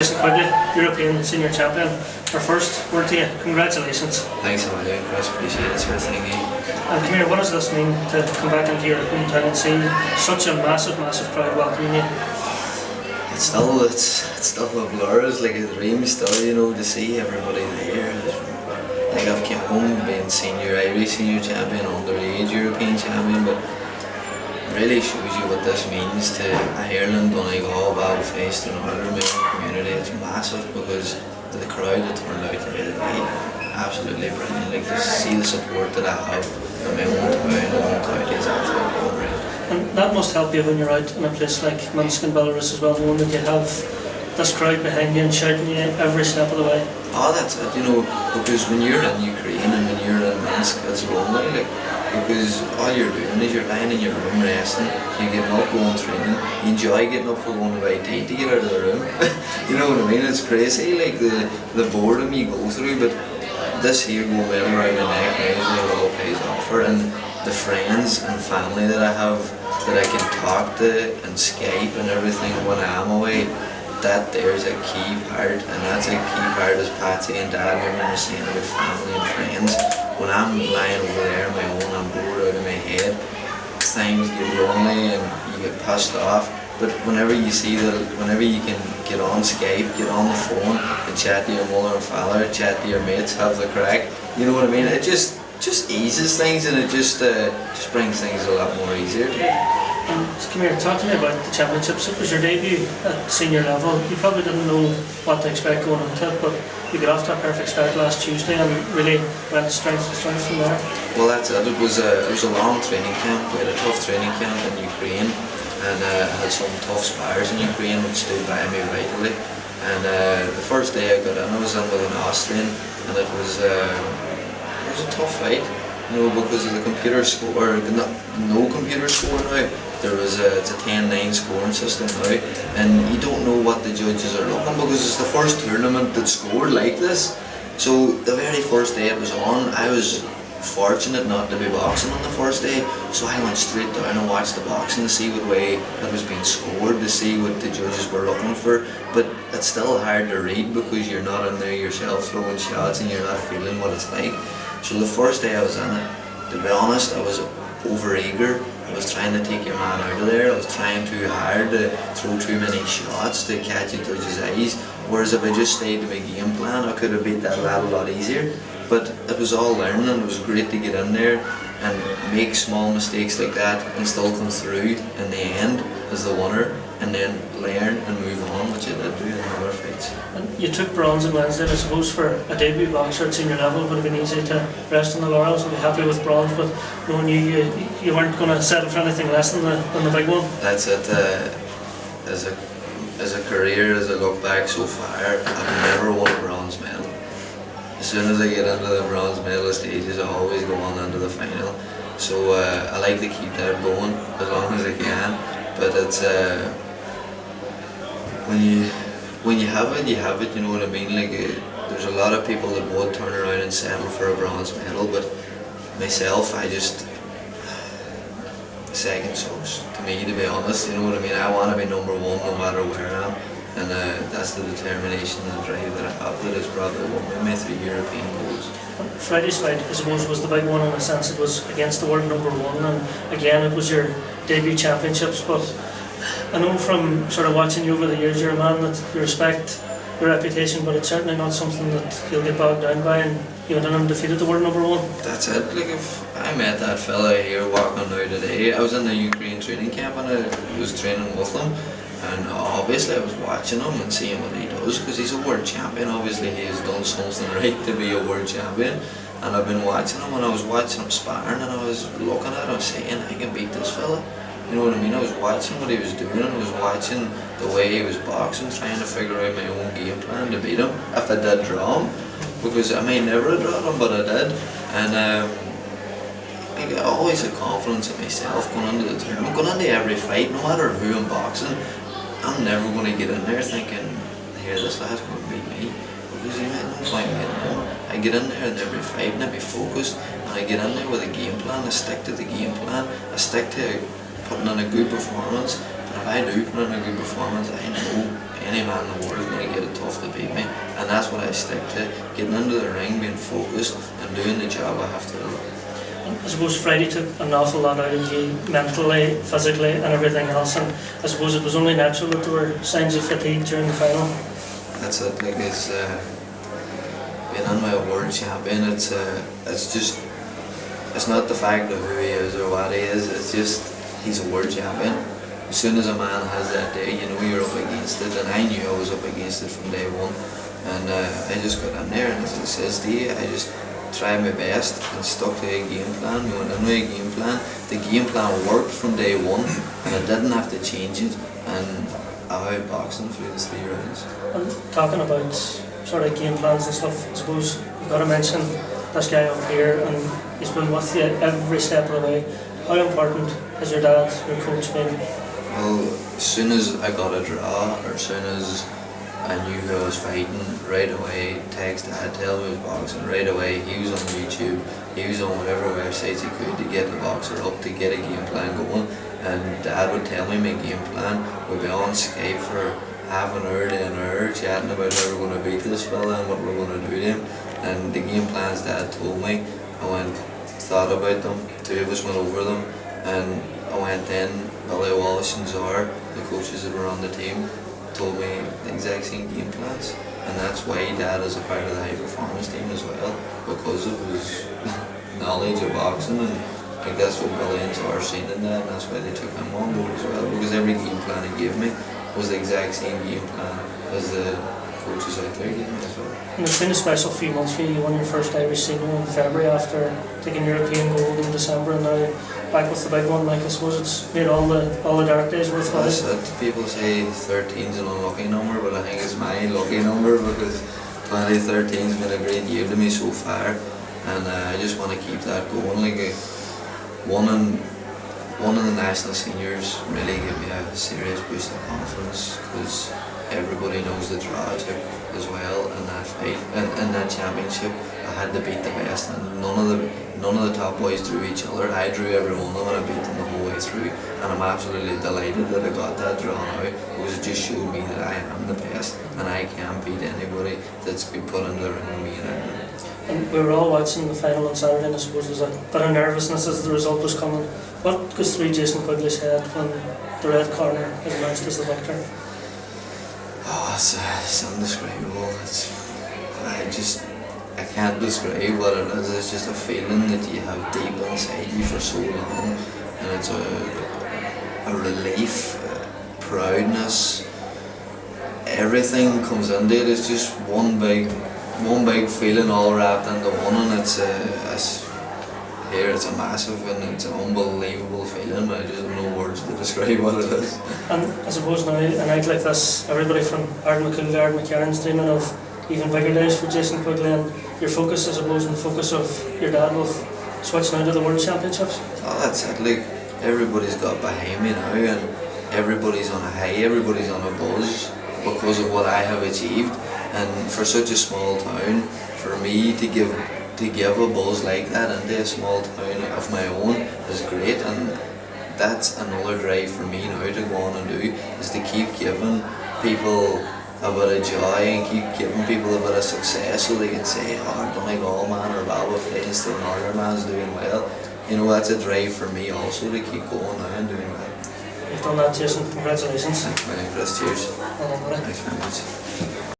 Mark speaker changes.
Speaker 1: Jason Quigley, European Senior Champion. Our first word to you, congratulations.
Speaker 2: Thanks a million, Chris. Appreciate it, sir. Thank you.
Speaker 1: And come here, what does this mean to come back into your hometown and see such a massive crowd welcoming you?
Speaker 2: It's still a blur. It's like a dream still, to see everybody there. Like I've came home being Irish senior champion, underage European champion, but really shows you what this means to Ireland, Donegal, Belfast and Northern community. It's massive because the crowd that turned out today, absolutely brilliant. Like to see the support that I have in my own town and own county is absolutely unreal.
Speaker 1: And that must help you when you're out in a place like Minsk and Belarus as well, knowing that you have this crowd behind you and shouting you every step of the way.
Speaker 2: Oh, that's it, because when you're in Ukraine and when you're in Minsk, it's lonely, because all you're doing is you're lying in your room resting, you're getting up, going training, you enjoy getting up for going to buy tea to get out of the room. You know what I mean? It's crazy, like the boredom you go through, but this here going well around my neck now all pays off for, and the friends and family that I have that I can talk to and Skype and everything when I'm away, that there's a key part, and that's a key part as Patsy and Dad were saying about family and friends. When I'm lying over there on my own, I'm bored out of my head, things get lonely and you get pissed off, but whenever you can get on Skype, get on the phone and chat to your mother and father, chat to your mates, have the crack, you know what I mean? It just eases things, and it just brings things a lot more easier.
Speaker 1: Come here, talk to me about the championships. It was your debut at senior level. You probably didn't know what to expect going into it, but you got off to a perfect start last Tuesday and really went strength to strength from there.
Speaker 2: Well, that's it. It was a long training camp. We had a tough training camp in Ukraine, and I had some tough spars in Ukraine which stood by me vitally. And the first day I got in, I was in with an Austrian, and it was a tough fight, because of the computer score, no computer score now. It's a 10-9 scoring system now, and you don't know what the judges are looking, because it's the first tournament that scored like this. So the very first day it was on, I was fortunate not to be boxing on the first day, so I went straight down and watched the boxing to see what way it was being scored, to see what the judges were looking for. But it's still hard to read because you're not in there yourself throwing shots and you're not feeling what it's like. So the first day I was in it, to be honest, I was over eager. I was trying to take your man out of there. I was trying too hard to throw too many shots to catch the judge's eyes. Whereas if I just stayed to my game plan, I could have beat that lad a lot easier. But it was all learning, and it was great to get in there and make small mistakes like that and still come through in the end as the winner, and then learn and move on, which I did do in other fights.
Speaker 1: And you took bronze on Wednesday. I suppose for a debut boxer at senior level it would have been easy to rest on the laurels and be happy with bronze, but knowing you weren't going to settle for anything less than the big one.
Speaker 2: That's it. As a career, as I look back so far, I've never won a bronze medal. As soon as I get into the bronze medal stages, I always go on into the final. So I like to keep that going as long as I can. But it's when you have it, you have it. You know what I mean? Like there's a lot of people that would turn around and settle for a bronze medal, but myself, I just second sauce to me, to be honest. You know what I mean? I want to be number one no matter where I am, and that's the determination and the drive that I have that has probably won me 3 European golds.
Speaker 1: Friday's fight, I suppose, was the big one in a sense. It was against the world number one, and again it was your debut championships. But I know from sort of watching you over the years, you're a man that you respect your reputation, but it's certainly not something that you'll get bogged down by, and you done defeated the world number one.
Speaker 2: That's it. Like if I met that fella here walking now today, I was in the Ukraine training camp and I was training with him. And obviously I was watching him and seeing what he does, because he's a world champion. Obviously he has done something right to be a world champion, and I've been watching him, and I was watching him sparring, and I was looking at him saying, I can beat this fella. You know what I mean? I was watching what he was doing, and I was watching the way he was boxing, trying to figure out my own game plan to beat him, if I did draw him, because I may never have drawn him, but I did. And I always had confidence in myself going into the tournament, going into every fight, no matter who I'm boxing. I'm never going to get in there thinking, here, this lad's going to beat me, because he might not find me in there. I get in there in every fight and I be focused, and I get in there with a game plan. I stick to the game plan. I stick to putting in a good performance, and if I do put in a good performance, I know any man in the world is going to get it tough to beat me, and that's what I stick to, getting into the ring, being focused and doing the job I have to do.
Speaker 1: I suppose Friday took an awful lot out of you mentally, physically and everything else, and I suppose it was only natural that there were signs of fatigue during the final.
Speaker 2: That's it, like it's being on my world champion, it's just, it's not the fact of who he is or what he is, it's just he's a world champion. As soon as a man has that day, you know you're up against it, and I knew I was up against it from day one, and I just got in there, and as I says to you, I just tried my best and stuck to a game plan. We went into a game plan. The game plan worked from day one, and I didn't have to change it, and I outboxed him through the 3 rounds.
Speaker 1: And talking about sort of game plans and stuff, I suppose you've got to mention this guy up here, and he's been with you every step of the way. How important has your dad, your coach, been?
Speaker 2: Well, as soon as I got a draw, or as soon as I knew who I was fighting, right away, text Dad, tell me he was boxing, right away, he was on YouTube, he was on whatever websites he could to get the boxer up, to get a game plan going, and Dad would tell me my game plan. We'd be on Skype for half an hour to an hour, chatting about how we're going to beat this fella and what we're going to do to him, and the game plans Dad told me, I went, thought about them, 2 of us went over them, and I went in, Billy Walsh and Zar, the coaches that were on the team, told me the exact same game plans, and that's why Dad is a part of the high performance team as well, because of his knowledge of boxing, and I think that's what Billy and Zar seen in that, and that's why they took him on board as well, because every game plan he gave me was the exact same game plan as the coaches out there gave me as well.
Speaker 1: And it's been a special few months for you. You won your first Irish senior in February after taking European gold in December, and now back with the big one. Like, I suppose it's made all the dark days worthwhile.
Speaker 2: That's it. People say 13's an unlucky number, but I think it's my lucky number, because 2013's been a great year to me so far, and I just want to keep that going. Like, one of the national seniors really gave me a serious boost of confidence, because everybody knows the draw I took as well in that fight, in that championship. I had to beat the best, and none of the top boys drew each other. I drew every one of them, and I beat them the whole way through, and I'm absolutely delighted that I got that draw now, because it just showed me that I am the best, and I can beat anybody that's been put in the ring with me in Ireland.
Speaker 1: And we were all watching the final on Saturday, and I suppose there was a bit of nervousness as the result was coming. What goes through Jason Quigley's head when the red corner is announced as the victor?
Speaker 2: Oh, it's indescribable. I can't describe what it is. It's just a feeling that you have deep inside you for so long, and it's a relief, proudness. Everything comes into it. It's just one big feeling all wrapped into one, and it's a massive and it's an unbelievable feeling, but I just have no words to describe what it is.
Speaker 1: And I suppose now, a night like this, everybody from Ardon McCool to Ardon McCarran's dreaming of even bigger days for Jason Quigley, and your focus, I suppose, and the focus of your dad will switch now to the World Championships.
Speaker 2: Oh, that's it. Like, everybody's got behind me now, and everybody's on a high, everybody's on a buzz because of what I have achieved. And for such a small town, for me to give a buzz like that into a small town of my own is great, and that's another drive for me now to go on and do, is to keep giving people a bit of joy and keep giving people a bit of success, so they can say, oh, Donegal man or Balba playing still Northern man's doing well. You know, that's a drive for me also to keep going now and doing well.
Speaker 1: You've done that, Jason. Congratulations.
Speaker 2: Thanks, Chris. Cheers.
Speaker 1: Well done, buddy.
Speaker 2: Thanks very much.